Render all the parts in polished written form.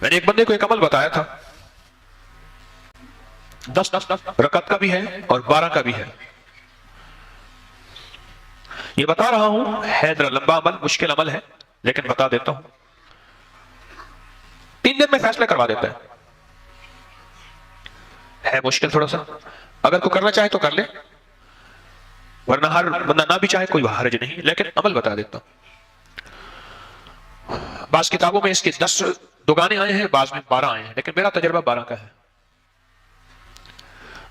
میں نے ایک بندے کو ایک عمل بتایا تھا، 10 رکعت کا بھی ہے اور 12 کا بھی ہے. یہ بتا رہا ہوں، ہے ذرا لمبا عمل، مشکل عمل ہے، لیکن بتا دیتا ہوں. 3 دن میں فیصلہ کروا دیتا ہے مشکل تھوڑا سا. اگر کوئی کرنا چاہے تو کر لے، ورنہ ہر بندہ نہ بھی چاہے کوئی حرج نہیں، لیکن عمل بتا دیتا ہوں. بعض کتابوں میں اس کے 10 دگانے آئے ہیں، بعض میں 12 آئے ہیں، لیکن میرا تجربہ 12 کا ہے.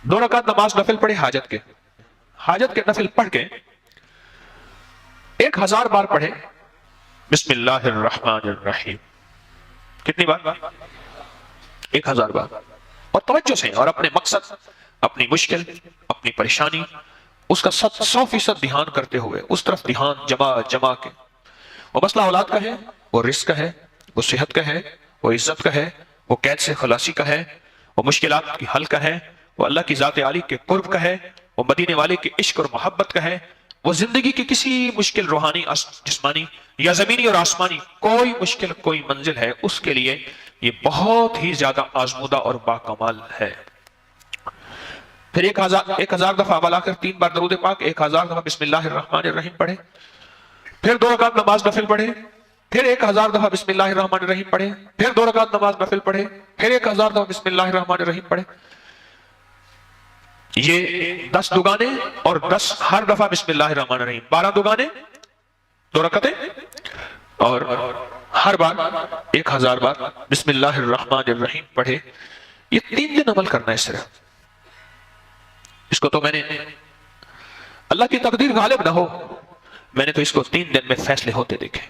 2 رکعت نماز نفل پڑھے حاجت کے نفل پڑھ کے 1000 بار پڑھے بسم اللہ الرحمن الرحیم. کتنی بار؟ 1000 بار. اور توجہ سے اور اپنے مقصد، اپنی مشکل، اپنی پریشانی، اس کا 100% دھیان کرتے ہوئے اس طرف دھیان جما کے. وہ مسئلہ اولاد کا ہے، وہ رزق کا ہے، وہ صحت کا ہے، وہ عزت کا ہے، وہ قید سے خلاصی کا ہے، وہ مشکلات کی حل کا ہے، وہ اللہ کی ذات عالی کے قرب کا ہے، وہ مدینے والے کے عشق اور محبت کا ہے، وہ زندگی کی کسی مشکل روحانی، جسمانی یا زمینی اور آسمانی کوئی مشکل، کوئی منزل ہے، اس کے لیے یہ بہت ہی زیادہ آزمودہ اور باکمال ہے. پھر 1000 دفعہ ابلا کر 3 بار درود پاک، 1000 دفعہ بسم اللہ الرحمن الرحیم پڑھے. پھر 2 رکعت نماز نفل پڑھے، پھر 1000 دفعہ بسم اللہ الرحمن الرحیم پڑھے، پھر 2 رکعت نماز نفل پڑھے، پھر 1000 دفعہ بسم اللہ الرحمن الرحیم پڑھے. یہ 10 دگانے اور 10 ہر دفعہ بسم اللہ الرحمن الرحیم، 12 دگانے، 2 رکعتیں، اور ہر بار 1000 بار بسم اللہ الرحمن الرحیم پڑھے. یہ 3 دن عمل کرنا ہے صرف. اس کو تو میں نے، اللہ کی تقدیر غالب نہ ہو، میں نے تو اس کو 3 دن میں فیصلے ہوتے دیکھے.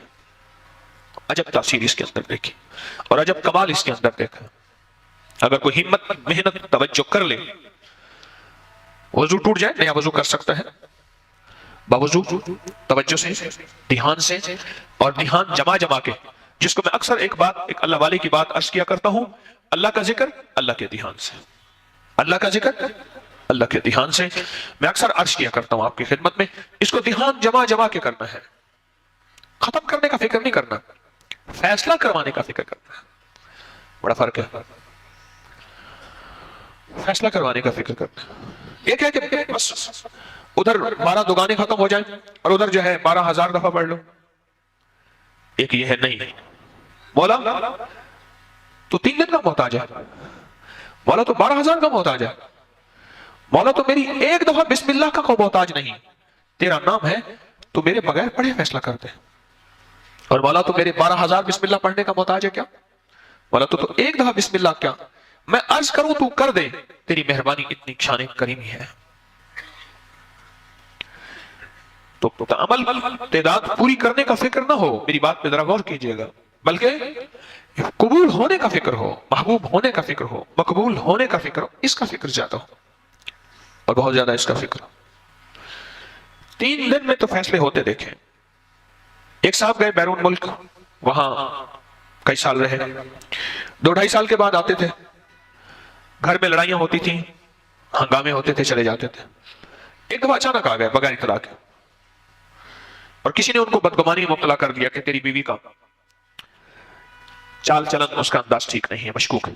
عجب تاثیر اس کے اندر دیکھی اور عجب کمال اس کے اندر دیکھا. اگر کوئی ہمت، محنت، توجہ کر لے، وضو ٹوٹ جائے نیا وضو کر سکتا ہے، باوضو توجہ سے، دھیان سے، اور دھیان جما کے. جس کو میں اکثر ایک اللہ والے کی بات عرض کیا کرتا ہوں، اللہ کا ذکر اللہ کے دھیان سے، اللہ کا ذکر اللہ کے دھیان سے. میں اکثر عرض کیا کرتا ہوں آپ کی خدمت میں، اس کو دھیان جما کے کرنا ہے. ختم کرنے کا فکر نہیں کرنا، فیصلہ کروانے کا فکر کرنا ہے. بڑا فرق ہے، فیصلہ کروانے کا فکر کرنا ہے. ایک ہے کہ بس ادھر 12 دگانے ختم ہو جائیں اور ادھر جو ہے 12000 دفعہ پڑھ لو. ایک یہ ہے نہیں، مولا تو 3 دن کا محتاج ہے، مولا تو 12000 کا محتاج ہے، مولا تو میری 1 دفعہ بسم اللہ کا محتاج نہیں. تیرا نام ہے، تو میرے بغیر پڑھے فیصلہ کر دے. اور مولا تو میرے 12000 بسم اللہ پڑھنے کا محتاج ہے کیا؟ مولا تو 1 دفعہ بسم اللہ کیا میں عرض کروں تو کر دے، تیری مہربانی اتنی شان کریمی ہے. تو عمل تعداد پوری کرنے کا فکر نہ ہو، میری بات پہ ذرا غور کیجئے گا، بلکہ قبول ہونے کا فکر ہو، محبوب ہونے کا فکر ہو، مقبول ہونے کا فکر ہو. اس کا فکر زیادہ ہو، اور بہت زیادہ اس کا فکر ہو. 3 دن میں تو فیصلے ہوتے دیکھیں. ایک صاحب گئے بیرون ملک، وہاں کئی سال رہے، 2-2.5 سال کے بعد آتے تھے. گھر میں لڑائیاں ہوتی تھیں، ہنگامے ہوتے تھے، چلے جاتے تھے. ایک دفعہ اچانک آ گئے بغیر اطلاع کے، اور کسی نے ان کو بدگمانی میں مبتلا کر دیا کہ تیری بیوی کا چال چلن، اس کا انداز ٹھیک نہیں ہے، مشکوک ہے.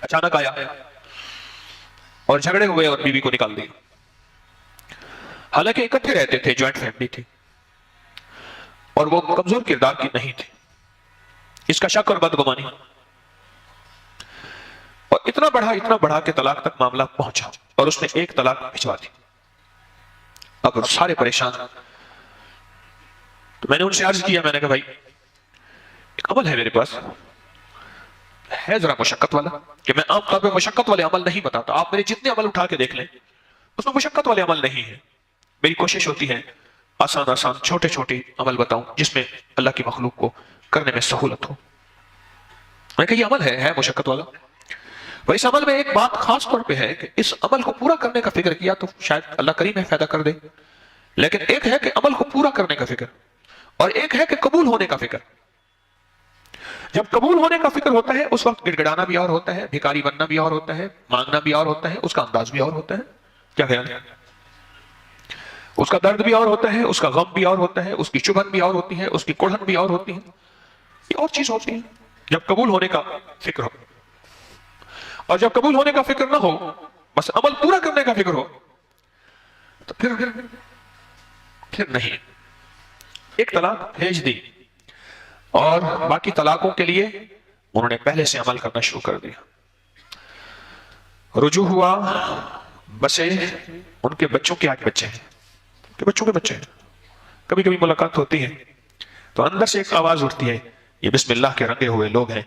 اچانک آیا اور جھگڑے ہوئے اور بیوی کو نکال دی. حالانکہ اکٹھے رہتے تھے، جوائنٹ فیملی تھی، اور وہ کمزور کردار کی نہیں تھی. اس کا شک اور بدگمانی، اور اتنا بڑھا کہ طلاق تک معاملہ پہنچا، اور اس نے 1 طلاق بھجوا دی. اب سارے پریشان. تو میں نے ان سے عرض کیا، میں نے کہا بھائی ایک عمل ہے میرے پاس، ہے ذرا مشقت والا، کہ میں عام طور پہ مشقت والے عمل نہیں بتاتا. آپ میرے جتنے عمل اٹھا کے دیکھ لیں، اس میں مشقت والے عمل نہیں ہے. میری کوشش ہوتی ہے آسان چھوٹے عمل بتاؤں، جس میں اللہ کی مخلوق کو کرنے میں سہولت ہو. میں کہا یہ عمل ہے مشقت والا. اور اس عمل میں ایک بات خاص طور پہ ہے کہ اس عمل کو پورا کرنے کا فکر کیا تو شاید اللہ کریم ہے فائدہ کر دے. لیکن ایک ہے کہ عمل کو پورا کرنے کا فکر، اور ایک ہے کہ قبول ہونے کا فکر. جب قبول ہونے کا فکر ہوتا ہے، اس وقت گڑگڑانا بھی اور ہوتا ہے، بھکاری بننا بھی اور ہوتا ہے، مانگنا بھی اور ہوتا ہے، اس کا انداز بھی اور ہوتا ہے. کیا خیال ہے؟ اس کا درد بھی اور ہوتا ہے، اس کا غم بھی اور ہوتا ہے، اس کی چبھن بھی اور ہوتی ہے، اس کی کڑھن بھی اور ہوتی ہے. یہ اور چیز ہوتی ہے جب قبول ہونے کا فکر ہو، اور جب قبول ہونے کا فکر نہ ہو، بس عمل پورا کرنے کا فکر ہو، تو پھر نہیں. ایک طلاق بھیج دی اور باقی طلاقوں کے لیے انہوں نے پہلے سے عمل کرنا شروع کر دیا. رجوع ہوا، بسے ان کے بچوں کے آج بچے ہیں، کہ بچوں کے بچے ہیں، کبھی کبھی ملاقات ہوتی ہے تو اندر سے ایک آواز اٹھتی ہے یہ بسم اللہ کے رنگے ہوئے لوگ ہیں.